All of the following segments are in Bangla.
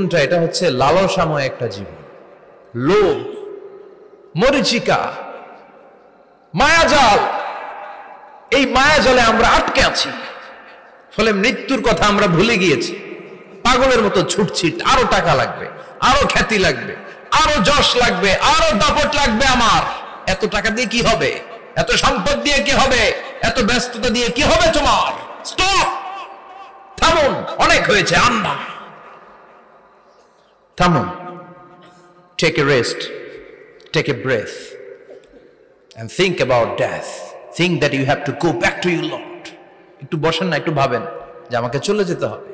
জীবনটা এটা হচ্ছে লালসাময় একটা জীবন, লোভ, মরিচিকা, মায়াজাল। এই মায়াজালে আমরা আটকে আছি, ফলে মৃত্যুর কথা আমরা ভুলে গিয়েছি। পাগলের মতো ছুটছি, আরো টাকা লাগবে, আরো খ্যাতি লাগবে, আরো যশ লাগবে, আরো দাপট লাগবে। আমার এত টাকা দিয়ে কি হবে, এত সম্পদ দিয়ে কি হবে, এত ব্যস্ততা দিয়ে কি হবে তোমার? স্টপ, থামুন, অনেক হয়েছে, আন্না থামুন। Take a rest, take a breath and think about death. Think that you have to go back to your Lord. একটু বসেন না, একটু ভাবেন যে আমাকে চলে যেতে হবে,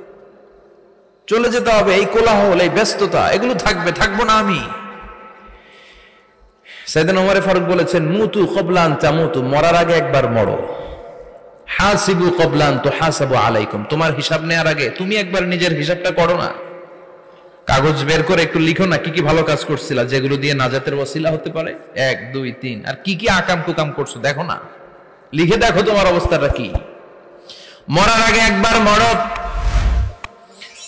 চলে যেতে হবে। এই কোলাহল, এই ব্যস্ততা, এগুলো থাকবে, থাকবো না আমি। সাইয়েদনা ওমর ফারুক বলেছেন, মুতু ক্বাবলা আন তামুতু, মরার আগে একবার মরো। হাসিবু ক্বাবলা আন তুহাসাবু আলাইকুম, তোমার হিসাব নেওয়ার আগে তুমি একবার নিজের হিসাবটা করো না। কাগজ বের করে একটু লিখো না কি কি ভালো কাজ করছিলা, যেগুলো দিয়ে নাজাতের ওসিলা হতে পারে, 1 2 3, আর কি কি আকাম কুকাম করছো দেখো না, লিখে দেখো তোমার অবস্থাটা কি। মরার আগে একবার মরো।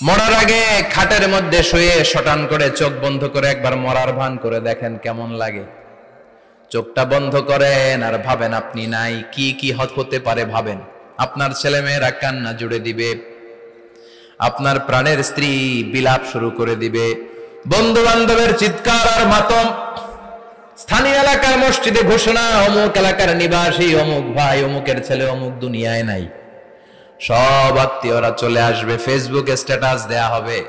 মরার আগে খাটের মধ্যে শুয়ে শটান করে চোখ বন্ধ করে একবার মরার ভান করে দেখেন কেমন লাগে। চোখটা বন্ধ করেন আর ভাবেন আপনি নাই, কি কি হতে পারে ভাবেন। আপনার ছেলেমেয়েরা কান্না জুড়ে দিবে, আপনার প্রাণের স্ত্রী বিলাপ শুরু করে দিবে, বন্ধু বান্ধবের চিৎকার আর মাতম, স্থানীয় এলাকার মসজিদে ঘোষণা, অমুক এলাকার নিবাসী অমুক ভাই, অমুকের ছেলে অমুক দুনিয়ায় নাই। সব আত্মীয়রা চলে আসবে, ফেসবুকে স্ট্যাটাস দেয়া হবে,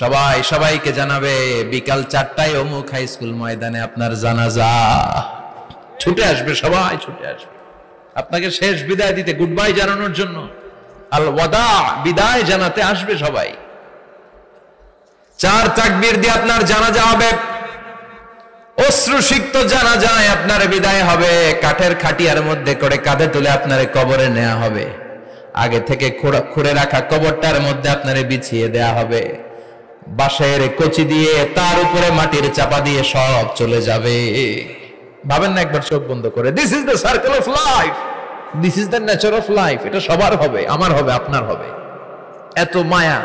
সবাই সবাইকে জানাবে বিকাল 4টায় অমুক হাই স্কুল ময়দানে আপনার জানাজা। ছুটে আসবে, সবাই ছুটে আসবে আপনাকে শেষ বিদায় দিতে, গুড বাই জানানোর জন্য, আল ওয়াদা, বিদায় জানাতে আসবে সবাই। 4 তাকবীর দিয়ে আপনার জানাজা হবে, অশ্রুসিক্ত জানাজায় আপনার বিদায় হবে। কাঠের খাটিয়ার মধ্যে করে কাঁধে তুলে আপনার কবরে নেওয়া হবে, আগে থেকে খুঁড়ে রাখা কবরটার মধ্যে আপনারে বিছিয়ে দেয়া হবে, বাঁশের কচি দিয়ে তার উপরে মাটির চাপা দিয়ে সব চলে যাবে। ভাবেন না একবার চোখ বন্ধ করে, this is the circle of life, this is the nature of life. এটা সবার হবে, আমার হবে, আপনার হবে। এত মায়া,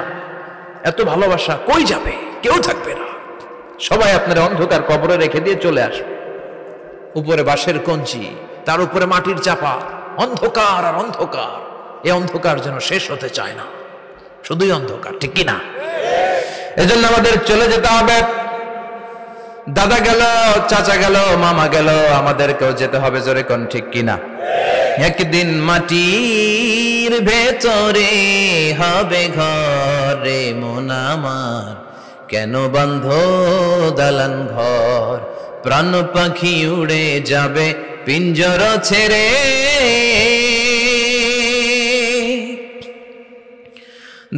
এত ভালোবাসা কই যাবে? কেউ থাকবে না, সবাই আপনার অন্ধকার কবরে রেখে দিয়ে চলে আসবে। উপরে বাঁশের কঞ্চি, তার উপরে মাটির চাপা, অন্ধকার আর অন্ধকার। এই অন্ধকার যেন শেষ হতে চায় না, শুধুই অন্ধকার, ঠিক কিনা? এজন্য আমাদের চলে যেতে হবে। দাদা গেল, চাচা গেল, মামা গেল, আমাদেরকেও যেতে হবে, জোরে কোন ঠিক কিনা? একদিন মাটির ভেতরে হবে ঘরে মন আমার, কেন বন্ধ দালান ঘর, প্রাণ পাখি উড়ে যাবে পিঞ্জর ছেড়ে,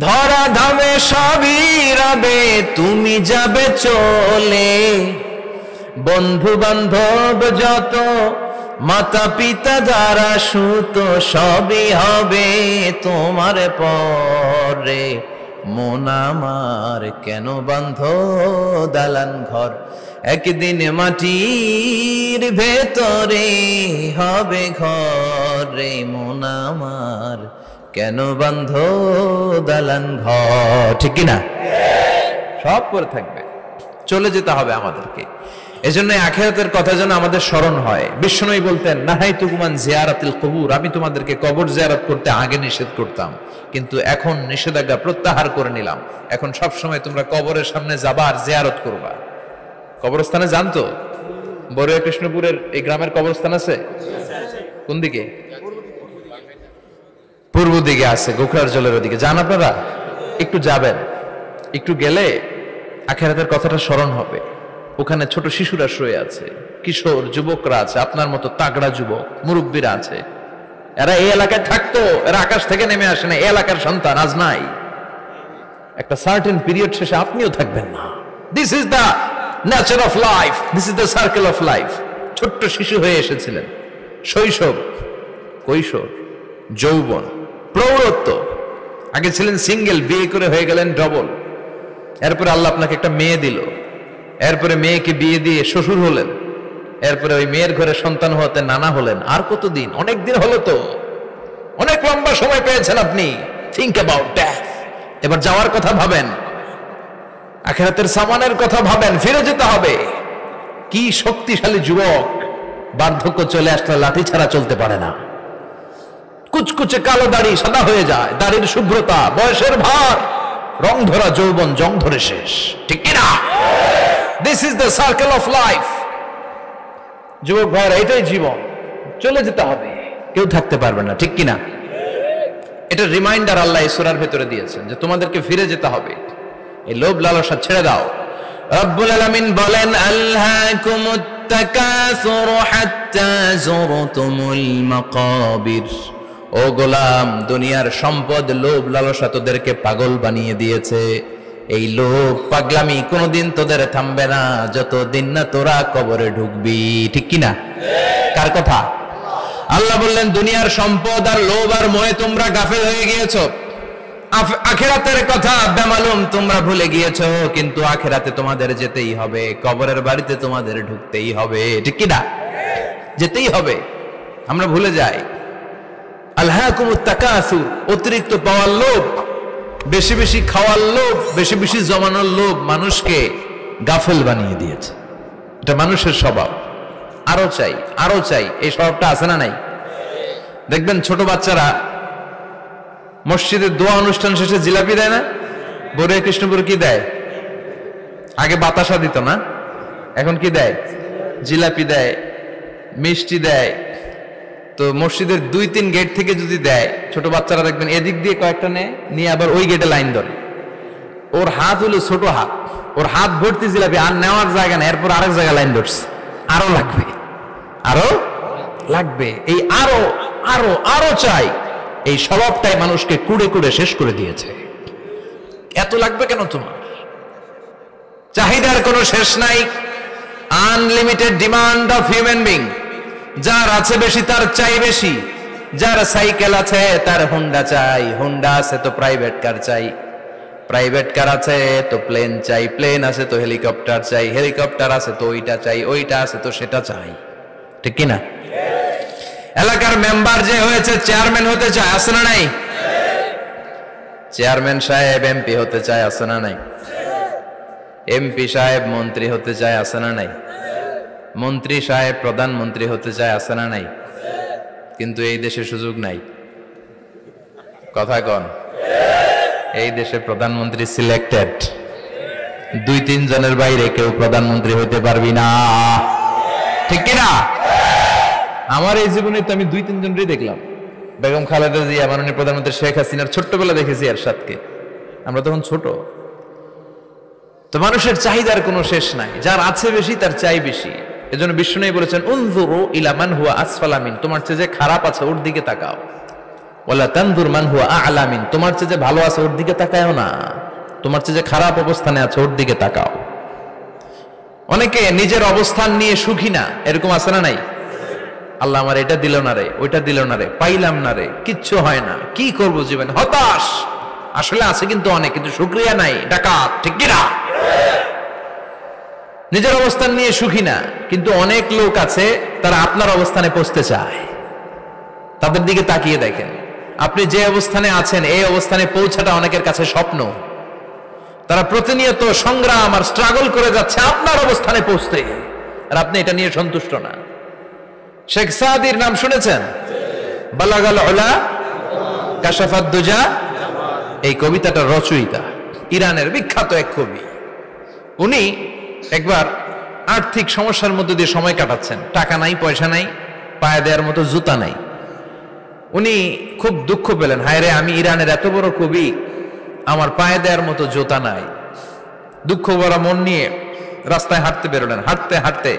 ধরা ধামে সবই রবে তুমি যাবে চলে, বন্ধু বান্ধব যত, মাতা পিতা যারা সুত, সবই হবে তোমার পরে, মন আমার কেন বন্ধ দালান ঘর, একদিন মাটির ভেতরে হবে ঘরে মন আমার, কেন বন্ধ দালান ঘর, ঠিক কিনা? সব করে থাকবে, চলে যেতে হবে আমাদেরকে। এজন্য আখিরাতের কথা যেন আমাদের স্মরণ হয়। বিশ্বনবী বলতেন, নাহাইতুকুম আন জিয়ারাতিল কুবুর, আমি তোমাদেরকে কবর জিয়ারত করতে আগে নিষেধ করতাম, কিন্তু এখন নিষেধাজ্ঞা প্রত্যাহার করে নিলাম। এখন সব সময় তোমরা কবরের সামনে যাবা আর জিয়ারত করবা। কবরস্থানে জানতো বড়ুয়া কৃষ্ণপুরের এই গ্রামের কবরস্থান আছে কোন দিকে? পূর্ব দিকে আছে, গোখরার জলের ওদিকে। যান আপনারা, একটু যাবেন, একটু গেলে আখিরাতের কথাটা স্মরণ হবে। ওখানে ছোট শিশুরা শুয়ে আছে, কিশোর যুবকরা আছে, আপনার মতো তাগড়া যুবক মুরব্বীরা আছে। এরা এই এলাকায় থাকতো, এরা আকাশ থেকে নেমে আসে না, এই এলাকার সন্তান, আজ নাই। একটা সার্টেন পিরিয়ড শেষে আপনিও থাকবেন না। This is the nature of life, this is the circle of life. ছোট্ট শিশু হয়ে এসেছিলেন, শৈশব, কৈশোর, যৌবন, প্রৌঢ়ত্ব। আগে ছিলেন সিঙ্গেল, বিয়ে করে হয়ে গেলেন ডবল। এরপরে আল্লাহ আপনাকে একটা মেয়ে দিল, এরপরে মেয়েকে বিয়ে দিয়ে শ্বশুর হলেন, এরপরে ওই মেয়ের ঘরে সন্তান হতে নানা হলেন। আর কতদিন? অনেক দিন হলো তো, অনেক লম্বা সময় পেয়েছেন আপনি। Think about death. এবার যাওয়ার কথা ভাবেন। আখিরাতের সামানের কথা ভাবেন, ফিরে যেতে হবে। কি শক্তিশালী যুবক, বার্ধক্য চলে আসলে লাঠি ছাড়া চলতে পারে না। কুচকুচে কালো দাড়ি সাদা হয়ে যায়, দাড়ির শুভ্রতা, বয়সের ভার, রং ধরা যৌবন জং ধরে শেষ, ঠিক কিনা? This is the circle of life. যুবক ভাইরা, এটাই জীবন, চলে যেতে হবে, কেউ থাকতে পারবে না, ঠিক কিনা? এটা রিমাইন্ডার আল্লাহ এই সূরার ভেতরে দিয়েছেন যে তোমাদেরকে ফিরে যেতে হবে, এই লোভ লালসা ছেড়ে দাও। রব্বুল আলামিন বলেন, আলহাকুমুত তাকাসুর হাত্তা যুরতুমুল মাকাবির। ও গোলাম, দুনিয়ার সম্পদ, লোভ লালসা তোদেরকে পাগল বানিয়ে দিয়েছে। এই লোভ পাগলামি কোনোদিন তোদের থামবে না যতদিন না তোরা কবরে ঢুকবি, ঠিক কিনা? কার কথা? আল্লাহ বললেন, দুনিয়ার সম্পদ আর লোভ আর মোহে তোমরা গাফেল হয়ে গিয়েছো। আখিরাতের কথা বেমালুম তোমরা ভুলে গিয়েছো, কিন্তু আখিরাতে তোমাদের যেতেই হবে, কবরের বাড়িতে তোমাদের ঢুকতেই হবে, ঠিক কিনা? যেতেই হবে, আমরা ভুলে যাই। আলহাকুমুত তাকাসুর, অতিরিক্ত পাওয়ার লোভ, বেশি বেশি খাওয়ার লোভ, বেশি বেশি জমানোর লোভ মানুষকে গাফেল বানিয়ে দিয়েছে। এটা মানুষের স্বভাব, আরো চাই আরো চাই, এই স্বভাবটা আছে না নাই? দেখবেন ছোট বাচ্চারা মসজিদের দোয়া অনুষ্ঠান শেষে জিলাপি দেয় না? বড়ে কৃষ্ণপুর কি দেয়? আগে বাতাসা দিত না, এখন কি দেয়? জিলাপি দেয়, মিষ্টি দেয়। তো মসজিদের 2-3 গেট থেকে যদি দেয়, ছোট বাচ্চারা দেখবেন এদিক দিয়ে কয়েকটা নিয়ে আবার ওই গেটে লাইন ধরে। ওর হাত হলো ছোট হাত, ওর হাত ভর্তি জিলাপি, আর নেওয়ার জায়গা না, এরপর আরেক জায়গায় লাইন ধরছে, আরো লাগবে আরো লাগবে, এই আরো আরো আরো চাই, এই স্বভাবটাই মানুষকে কুড়ে কুড়ে শেষ করে দিয়েছে। এত লাগবে কেন তোমার? চাহিদার কোনো শেষ নাই, unlimited demand of human being. যার আছে বেশি তার চাই বেশি, যার সাইকেল আছে তার হুন্ডা চাই, হুন্ডা আছে তো প্রাইভেট কার চাই, প্রাইভেট কার আছে তো প্লেন চাই, প্লেন আছে তো হেলিকপ্টার চাই, হেলিকপ্টার আছে তো ওইটা চাই, ওইটা আছে তো সেটা চাই, ঠিক কিনা? এলাকার মেম্বার যে হয়েছে চেয়ারম্যান হতে চায়, আছে না নাই? চেয়ারম্যান সাহেব এমপি হতে চায়, আছে না নাই? এমপি সাহেব মন্ত্রী হতে চায়, আছে না নাই? মন্ত্রী সাহেব প্রধানমন্ত্রী হতে চায়, আছে না নাই? কিন্তু এই দেশে সুযোগ নাই, কথা কন। এই দেশে প্রধানমন্ত্রী সিলেক্টেড, 2-3 জনের বাইরে কেউ প্রধানমন্ত্রী হইতে পারবি না, ঠিক কিনা? আমার এই জীবনে তো আমি 2-3 জনই দেখলাম। বেগম খালেদা জিয়া, মাননীয় প্রধানমন্ত্রী শেখ হাসিনার ছোট্টবেলা দেখেছি এরশাদকে, আমরা তখন ছোট। তো মানুষের চাহিদার কোনো শেষ নাই, যার আছে বেশি তার চাই বেশি। এজন্য বিষ্ণু বলেছেন, উনজুরু ইলা মান হুয়া আসফালা মিন, তোমার চেয়ে যে খারাপ আছে ওর দিকে তাকাও। ওয়ালা তানজুর মান হুয়া আ'লা মিন, তোমার চেয়ে যে ভালো আছে ওর দিকে তাকায়ও না, তোমার চেয়ে যে খারাপ অবস্থানে আছে ওর দিকে তাকাও। অনেকে নিজের অবস্থান নিয়ে সুখী না, এরকম আছে না নাই? আল্লাহ আমার এটা দিল না রে, ওইটা দিল না রে, পাইলাম না রে, কিচ্ছু হয় না, কি করব জীবন, হতাশ। আসলে আছে কিন্তু অনেক, কিন্তু শুকরিয়া নাই, ডাকাত, ঠিক কিনা? নিজের অবস্থান নিয়ে সুখী না, কিন্তু অনেক লোক আছে তারা আপনার অবস্থানে পৌঁছতে চায়। তাদের দিকে তাকিয়ে দেখেন, আপনি যে অবস্থানে আছেন এই অবস্থানে পৌঁছাটা অনেকের কাছে স্বপ্ন। তারা প্রতিনিয়ত সংগ্রাম আর স্ট্রাগল করে যাচ্ছে আপনার অবস্থানে পৌঁছতে, আর আপনি এটা নিয়ে সন্তুষ্ট না। শেখ সাদির নাম শুনেছেন? বালাগাল উলা কাশাফাদ দুজা, এই কবিতাটার রচয়িতা, ইরানের বিখ্যাত এক কবি। উনি একবার আর্থিক সমস্যার মধ্যে দিয়ে সময় কাটাচ্ছেন, টাকা নাই, পয়সা নাই, পায়ে দেওয়ার মতো জুতা নাই। উনি খুব দুঃখ পেলেন, হায় রে, আমি ইরানের এত বড় কবি, আমার পায়ে দেওয়ার মতো জুতা নাই। দুঃখ ভরা মন নিয়ে রাস্তায় হাঁটতে বেরোলেন। হাঁটতে হাঁটতে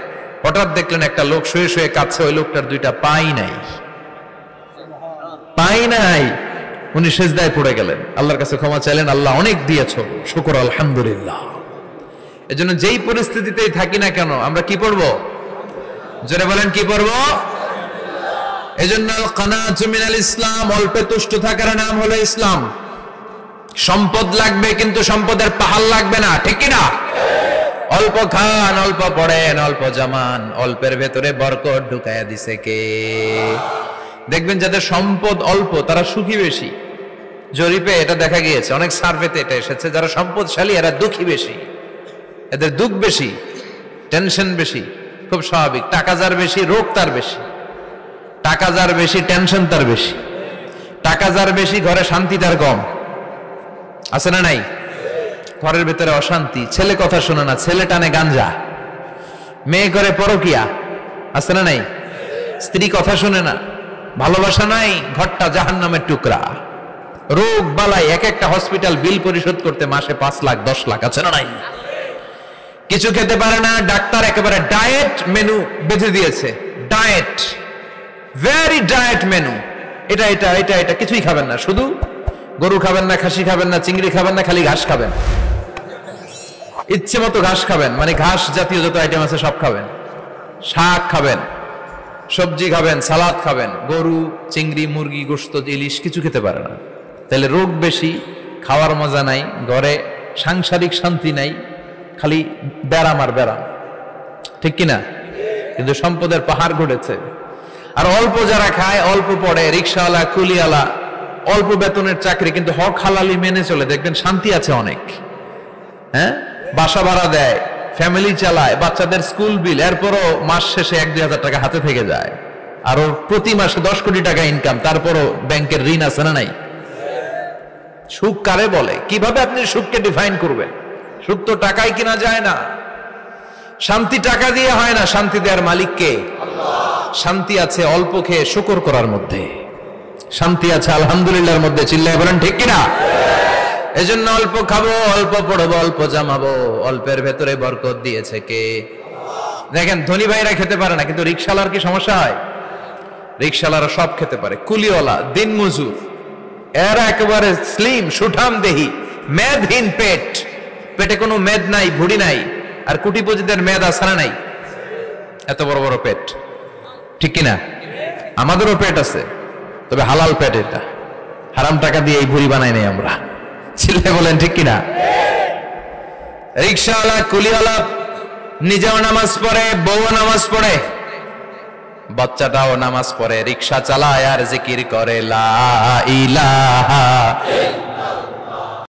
হঠাৎ দেখলেন একটা লোক শুয়ে শুয়ে কাঁদছে, ওই লোকটার 2টা পাই নাই, পাই নাই। উনি সেজদায় পড়ে গেলেন, আল্লাহর কাছে ক্ষমা চাইলেন, আল্লাহ অনেক দিয়েছো, শুকর আলহামদুলিল্লাহ। এজন্য যেই পরিস্থিতিতেই থাকি না কেন আমরা কি পড়বো? জোরে বলেন, কি পড়বো? এজন্য কানাতু মিনাল ইসলাম, অল্পে তুষ্ট থাকার নাম হলো ইসলাম। সম্পদ লাগবে কিন্তু সম্পদের পাহাড় লাগবে না, ঠিক কিনা? অল্প খান, অল্প পড়েন, অল্প জামান, অল্পের ভেতরে বরকত ঢুকাইয়া দিছে কে? দেখবেন যাদের সম্পদ অল্প তারা সুখী বেশি। জরিপে এটা দেখা গিয়েছে, অনেক সার্ভেতে এটা এসেছে, যারা সম্পদশালী এরা দুঃখী বেশি। এদের দুঃখ বেশি, টেনশন বেশি, খুব স্বাভাবিক। টাকা যার বেশি, রোগ তার বেশি। টাকা যার বেশি, টেনশন তার বেশি। টাকা যার বেশি, ঘরে শান্তি তার কম। আছে না নাই? ঘরের ভিতরে অশান্তি, ছেলে কথা শোনে না, ছেলে টানে গাঞ্জা, মেয়ে করে পরকিয়া। আছে না নাই? স্ত্রী কথা শুনে না, ভালোবাসা নাই, ঘরটা জাহান্নামের টুকরা। রোগ বালাই, এক একটা হসপিটাল বিল পরিশোধ করতে মাসে 5 লাখ 10 লাখ। আছে না নাই? কিছু খেতে পারে না, ডাক্তার একেবারে ডায়েট মেনু বেঁধে দিয়েছে। Diet, very diet menu. এটা এটা এটা এটা কিছুই খাবেন না, শুধু গরু খাবেন না, খাসি খাবেন না, চিংড়ি খাবেন না, খালি ঘাস খাবেন। ইচ্ছে মতো ঘাস খাবেন, মানে ঘাস জাতীয় যত আইটেম আছে সব খাবেন। শাক খাবেন, সবজি খাবেন, সালাদ খাবেন। গরু, চিংড়ি, মুরগি, গোশত, ইলিশ কিছু খেতে পারে না। তাহলে রোগ বেশি, খাওয়ার মজা নাই, ঘরে সাংসারিক শান্তি নাই, খালি ব্যারাম আর ব্যারাম। ঠিক কিনা? কিন্তু সম্পদের পাহাড় ঘটেছে। আর অল্প যারা খায়, অল্প পড়ে, রিক্সাওয়ালা, কুলিওয়ালা, অল্প বেতনের চাকরি, কিন্তু হক হালালি মেনে চলে, দেখবেন শান্তি আছে অনেক। হ্যাঁ, বাসা ভাড়া দেয়, ফ্যামিলি চালায়, বাচ্চাদের স্কুল বিল, এরপরও মাস শেষে 1-2 হাজার টাকা হাতে থেকে যায়। আর ওর প্রতি মাসে 10 কোটি টাকা ইনকাম, তারপরও ব্যাংকের ঋণ আছে না নাই? সুখ কারে বলে? কিভাবে আপনি সুখকে ডিফাইন করবেন? সুখ তো টাকায় কিনা যায় না। শান্তি টাকা দিয়ে হয় না, শান্তি দেওয়ার মালিক কে? শান্তি আছে অল্প খেয়ে শুকর করার মধ্যে, শান্তি আছে আলহামদুলিল্লাহর মধ্যে। চিল্লায় বলেন ঠিক কিনা? এজন্য অল্প খাবো, অল্প পড়বো, অল্প জামাবো, অল্পের ভেতরে বরকত দিয়েছে কে? দেখেন, ধনী ভাইরা খেতে পারে না, কিন্তু রিক্সাওয়ালার কি সমস্যা হয়? রিক্সাওয়ালারা সব খেতে পারে। কুলিওয়ালা, দিন মজুর, এরা একেবারে স্লিম, সুঠাম দেহি, মেদহীন পেট, পেটে কোনো মেদ নাই, ভুড়ি নাই। আর কোটিপতিদের মেদ আছে না নাই? এত বড় বড় পেট। ঠিক কিনা? আমাদেরও পেট আছে, তবে হালাল পেট। এটা হারাম টাকা দিয়ে এই ভুড়ি বানাই নাই আমরা। ছেলে বলেন ঠিক কিনা? রিক্সাওয়ালা, কুলিওয়ালা নিজেও নামাজ পড়ে, বউও নামাজ পড়ে, বাচ্চাটাও নামাজ পড়ে, রিক্সা চালায় আর জিকির করে লা ইলাহা